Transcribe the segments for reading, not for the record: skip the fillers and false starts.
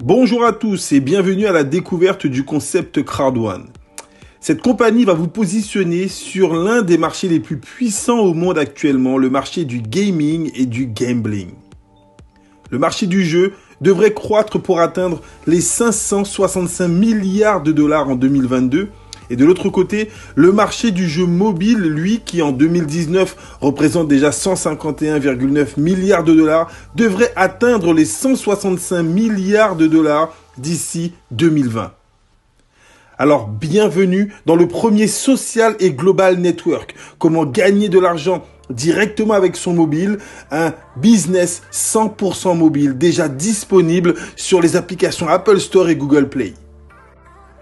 Bonjour à tous et bienvenue à la découverte du concept Crowd1. Cette compagnie va vous positionner sur l'un des marchés les plus puissants au monde actuellement, le marché du gaming et du gambling. Le marché du jeu devrait croître pour atteindre les 565 milliards de dollars en 2022. Et de l'autre côté, le marché du jeu mobile, lui, qui en 2019 représente déjà 151,9 milliards de dollars, devrait atteindre les 165 milliards de dollars d'ici 2020. Alors, bienvenue dans le premier social et global network. Comment gagner de l'argent directement avec son mobile, un business 100% mobile déjà disponible sur les applications Apple Store et Google Play.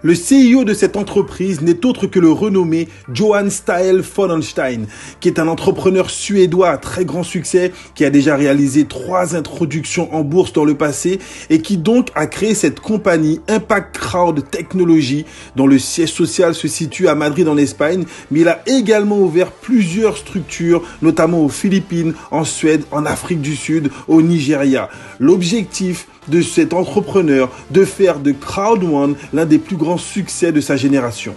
Le CEO de cette entreprise n'est autre que le renommé Johan Stael Fonnenstein, qui est un entrepreneur suédois à très grand succès, qui a déjà réalisé 3 introductions en bourse dans le passé et qui donc a créé cette compagnie Impact Crowd Technology, dont le siège social se situe à Madrid en Espagne, mais il a également ouvert plusieurs structures, notamment aux Philippines, en Suède, en Afrique du Sud, au Nigeria. L'objectif de cet entrepreneur de faire de Crowd1 l'un des plus grands succès de sa génération.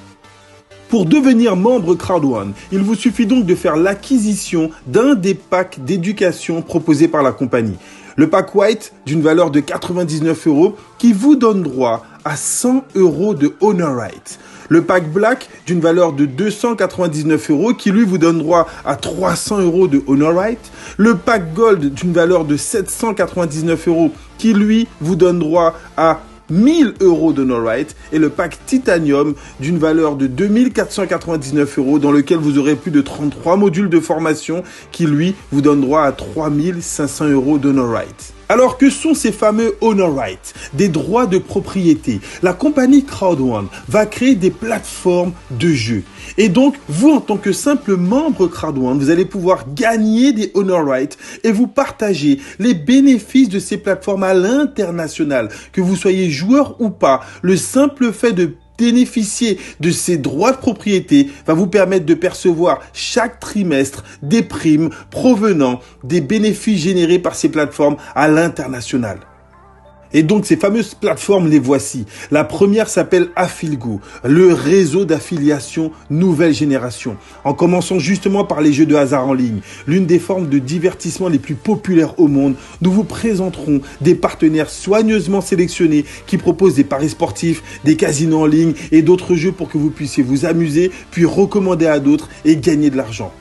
Pour devenir membre Crowd1, il vous suffit donc de faire l'acquisition d'un des packs d'éducation proposés par la compagnie. Le pack White d'une valeur de 99 € qui vous donne droit à 100 € de Honor Right. Le pack Black d'une valeur de 299 € qui lui vous donne droit à 300 € de Honor Right. Le pack Gold d'une valeur de 799 € qui lui vous donne droit à 1000 € d'Honor Right. Et le pack Titanium d'une valeur de 2499 € dans lequel vous aurez plus de 33 modules de formation qui lui vous donne droit à 3500 € d'Honor Right. Alors que sont ces fameux Honor Rights, des droits de propriété? La compagnie Crowd1 va créer des plateformes de jeux. Et donc, vous en tant que simple membre Crowd1, vous allez pouvoir gagner des Honor Rights et vous partager les bénéfices de ces plateformes à l'international. Que vous soyez joueur ou pas, le simple fait de bénéficier de ces droits de propriété va vous permettre de percevoir chaque trimestre des primes provenant des bénéfices générés par ces plateformes à l'international. Et donc, ces fameuses plateformes, les voici. La première s'appelle Affiligo, le réseau d'affiliation nouvelle génération. En commençant justement par les jeux de hasard en ligne, l'une des formes de divertissement les plus populaires au monde, nous vous présenterons des partenaires soigneusement sélectionnés qui proposent des paris sportifs, des casinos en ligne et d'autres jeux pour que vous puissiez vous amuser, puis recommander à d'autres et gagner de l'argent.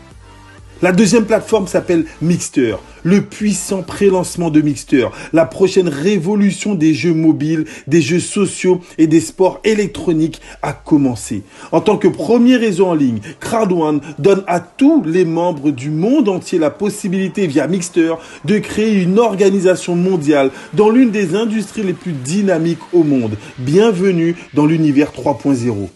La deuxième plateforme s'appelle Mixter, le puissant pré-lancement de Mixter, la prochaine révolution des jeux mobiles, des jeux sociaux et des sports électroniques a commencé. En tant que premier réseau en ligne, Crowd1 donne à tous les membres du monde entier la possibilité via Mixter de créer une organisation mondiale dans l'une des industries les plus dynamiques au monde. Bienvenue dans l'univers 3.0.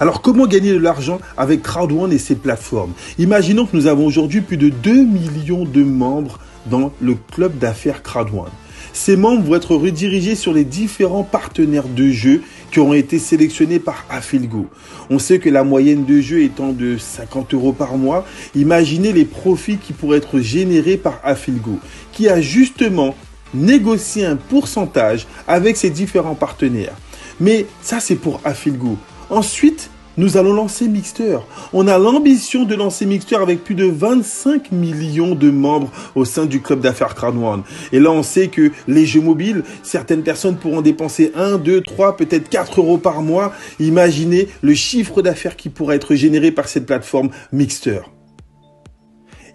Alors, comment gagner de l'argent avec Crowd1 et ses plateformes? Imaginons que nous avons aujourd'hui plus de 2 millions de membres dans le club d'affaires Crowd1. Ces membres vont être redirigés sur les différents partenaires de jeux qui auront été sélectionnés par Affiligo. On sait que la moyenne de jeu étant de 50 € par mois, imaginez les profits qui pourraient être générés par Affiligo, qui a justement négocié un pourcentage avec ses différents partenaires. Mais ça, c'est pour Affiligo. Ensuite, nous allons lancer Mixter. On a l'ambition de lancer Mixter avec plus de 25 millions de membres au sein du club d'affaires Crowd1. Et là, on sait que les jeux mobiles, certaines personnes pourront dépenser 1, 2, 3, peut-être 4 € par mois. Imaginez le chiffre d'affaires qui pourrait être généré par cette plateforme Mixter.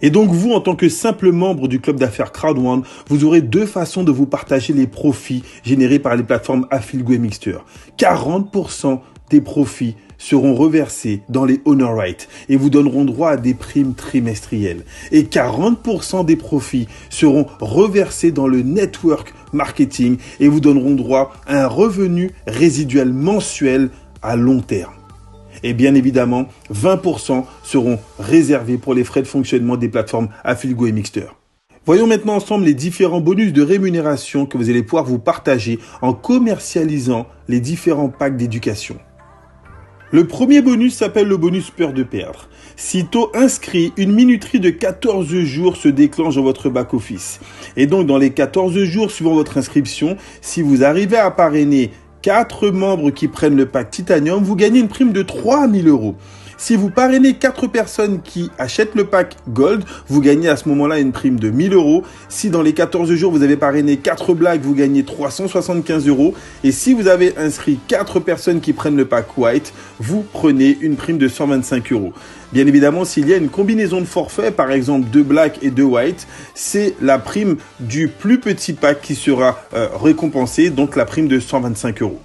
Et donc vous, en tant que simple membre du club d'affaires Crowd1, vous aurez 2 façons de vous partager les profits générés par les plateformes Affiligo et Mixter. 40% des profits seront reversés dans les Honor Rights et vous donneront droit à des primes trimestrielles. Et 40% des profits seront reversés dans le network marketing et vous donneront droit à un revenu résiduel mensuel à long terme. Et bien évidemment, 20% seront réservés pour les frais de fonctionnement des plateformes Affiligo et Mixter. Voyons maintenant ensemble les différents bonus de rémunération que vous allez pouvoir vous partager en commercialisant les différents packs d'éducation. Le premier bonus s'appelle le bonus peur de perdre. Sitôt inscrit, une minuterie de 14 jours se déclenche dans votre back-office. Et donc, dans les 14 jours suivant votre inscription, si vous arrivez à parrainer 4 membres qui prennent le pack Titanium, vous gagnez une prime de 3000 €. Si vous parrainez 4 personnes qui achètent le pack Gold, vous gagnez à ce moment-là une prime de 1000 €. Si dans les 14 jours, vous avez parrainé 4 blagues, vous gagnez 375 €. Et si vous avez inscrit 4 personnes qui prennent le pack White, vous prenez une prime de 125 €. Bien évidemment, s'il y a une combinaison de forfaits, par exemple 2 Black et 2 White, c'est la prime du plus petit pack qui sera récompensée, donc la prime de 125 €.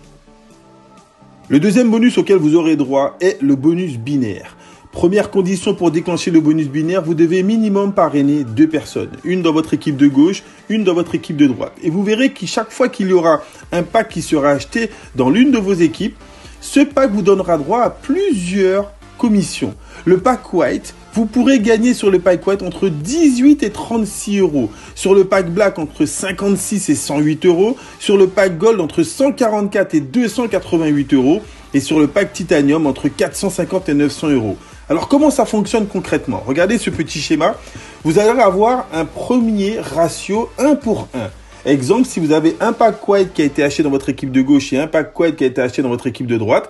Le deuxième bonus auquel vous aurez droit est le bonus binaire. Première condition pour déclencher le bonus binaire, vous devez minimum parrainer 2 personnes. Une dans votre équipe de gauche, une dans votre équipe de droite. Et vous verrez que chaque fois qu'il y aura un pack qui sera acheté dans l'une de vos équipes, ce pack vous donnera droit à plusieurs commissions. Le pack White, vous pourrez gagner sur le pack White entre 18 et 36 €. Sur le pack Black, entre 56 et 108 €. Sur le pack Gold, entre 144 et 288 €. Et sur le pack Titanium, entre 450 et 900 €. Alors, comment ça fonctionne concrètement? Regardez ce petit schéma. Vous allez avoir un premier ratio 1 pour 1. Exemple, si vous avez un pack White qui a été acheté dans votre équipe de gauche et un pack White qui a été acheté dans votre équipe de droite,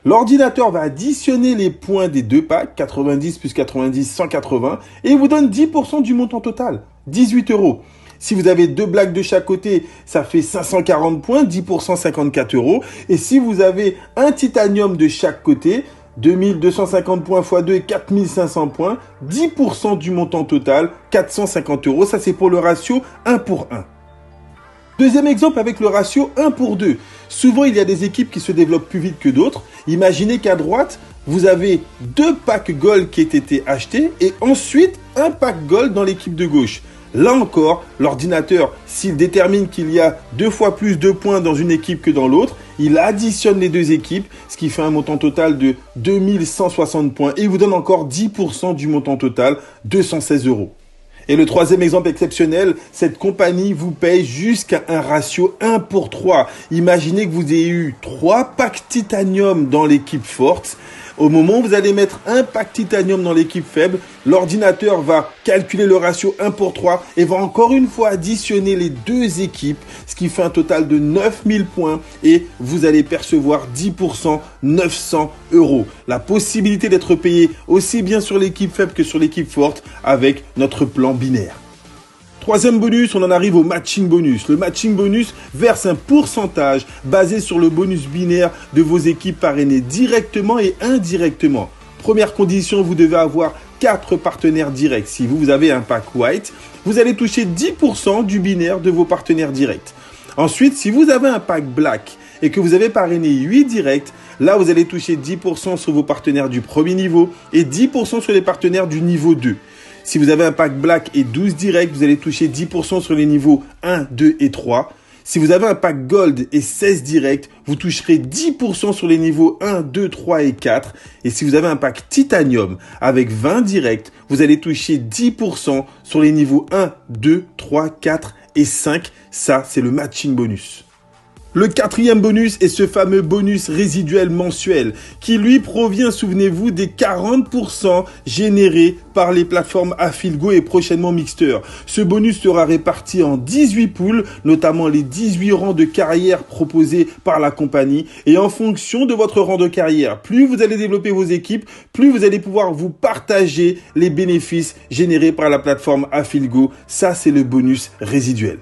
l'ordinateur va additionner les points des deux packs, 90 plus 90, 180, et il vous donne 10% du montant total, 18 €. Si vous avez 2 blagues de chaque côté, ça fait 540 points, 10%, 54 €. Et si vous avez un titanium de chaque côté, 2250 points x 2, 4500 points, 10% du montant total, 450 €. Ça, c'est pour le ratio 1 pour 1. Deuxième exemple avec le ratio 1 pour 2. Souvent, il y a des équipes qui se développent plus vite que d'autres. Imaginez qu'à droite, vous avez 2 packs Gold qui aient été achetés et ensuite un pack Gold dans l'équipe de gauche. Là encore, l'ordinateur, s'il détermine qu'il y a 2 fois plus de points dans une équipe que dans l'autre, il additionne les deux équipes, ce qui fait un montant total de 2160 points et il vous donne encore 10% du montant total, 216 €. Et le troisième exemple exceptionnel, cette compagnie vous paye jusqu'à un ratio 1 pour 3. Imaginez que vous ayez eu 3 packs Titanium dans l'équipe forte. Au moment où vous allez mettre un pack Titanium dans l'équipe faible, l'ordinateur va calculer le ratio 1 pour 3 et va encore une fois additionner les deux équipes, ce qui fait un total de 9000 points et vous allez percevoir 10%, 900 €. La possibilité d'être payé aussi bien sur l'équipe faible que sur l'équipe forte avec notre plan binaire. Troisième bonus, on en arrive au matching bonus. Le matching bonus verse un pourcentage basé sur le bonus binaire de vos équipes parrainées directement et indirectement. Première condition, vous devez avoir 4 partenaires directs. Si vous avez un pack White, vous allez toucher 10% du binaire de vos partenaires directs. Ensuite, si vous avez un pack Black et que vous avez parrainé 8 directs, là vous allez toucher 10% sur vos partenaires du premier niveau et 10% sur les partenaires du niveau 2. Si vous avez un pack Black et 12 directs, vous allez toucher 10% sur les niveaux 1, 2 et 3. Si vous avez un pack Gold et 16 directs, vous toucherez 10% sur les niveaux 1, 2, 3 et 4. Et si vous avez un pack Titanium avec 20 directs, vous allez toucher 10% sur les niveaux 1, 2, 3, 4 et 5. Ça, c'est le matching bonus. Le quatrième bonus est ce fameux bonus résiduel mensuel qui lui provient, souvenez-vous, des 40% générés par les plateformes Affilgo et prochainement Mixter. Ce bonus sera réparti en 18 poules, notamment les 18 rangs de carrière proposés par la compagnie. Et en fonction de votre rang de carrière, plus vous allez développer vos équipes, plus vous allez pouvoir vous partager les bénéfices générés par la plateforme Affilgo. Ça, c'est le bonus résiduel.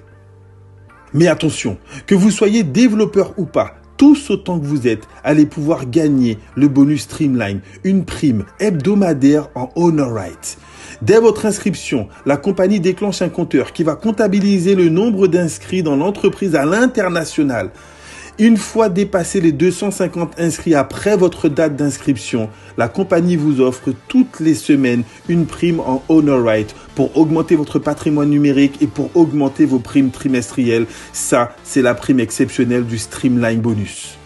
Mais attention, que vous soyez développeur ou pas, tous autant que vous êtes, allez pouvoir gagner le bonus Streamline, une prime hebdomadaire en Honor Right. Dès votre inscription, la compagnie déclenche un compteur qui va comptabiliser le nombre d'inscrits dans l'entreprise à l'international. Une fois dépassé les 250 inscrits après votre date d'inscription, la compagnie vous offre toutes les semaines une prime en Honor Right pour augmenter votre patrimoine numérique et pour augmenter vos primes trimestrielles. Ça, c'est la prime exceptionnelle du Streamline Bonus.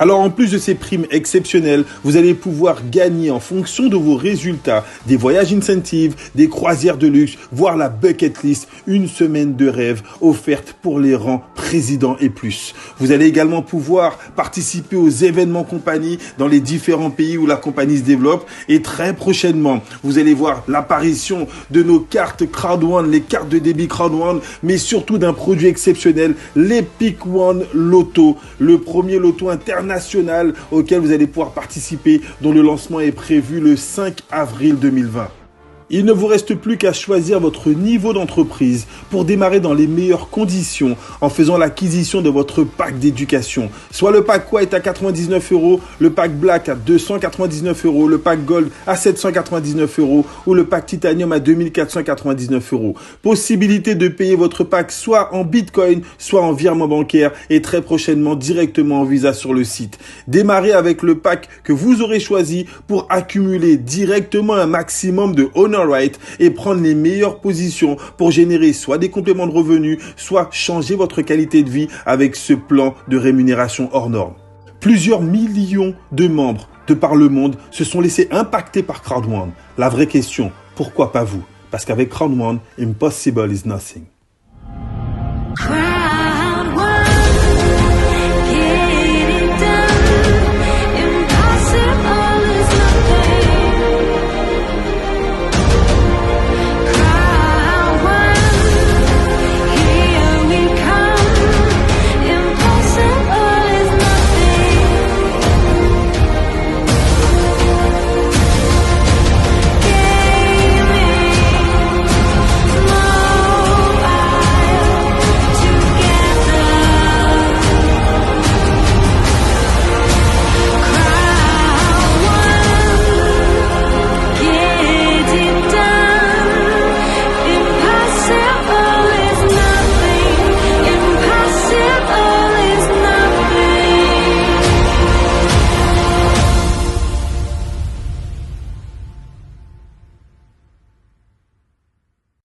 Alors en plus de ces primes exceptionnelles, vous allez pouvoir gagner en fonction de vos résultats des voyages incentives, des croisières de luxe, voire la bucket list, une semaine de rêve offerte pour les rangs président et plus. Vous allez également pouvoir participer aux événements compagnie dans les différents pays où la compagnie se développe et très prochainement, vous allez voir l'apparition de nos cartes Crowd1, les cartes de débit Crowd1, mais surtout d'un produit exceptionnel, l'Epic One Lotto, le premier loto international auquel vous allez pouvoir participer, dont le lancement est prévu le 5 avril 2020. Il ne vous reste plus qu'à choisir votre niveau d'entreprise pour démarrer dans les meilleures conditions en faisant l'acquisition de votre pack d'éducation. Soit le pack White à 99 €, le pack Black à 299 €, le pack Gold à 799 € ou le pack Titanium à 2499 €. Possibilité de payer votre pack soit en Bitcoin, soit en virement bancaire et très prochainement directement en Visa sur le site. Démarrez avec le pack que vous aurez choisi pour accumuler directement un maximum de Honor Right et prendre les meilleures positions pour générer soit des compléments de revenus, soit changer votre qualité de vie avec ce plan de rémunération hors norme. Plusieurs millions de membres de par le monde se sont laissés impacter par Crowd1. La vraie question, pourquoi pas vous? Parce qu'avec Crowd1, impossible is nothing.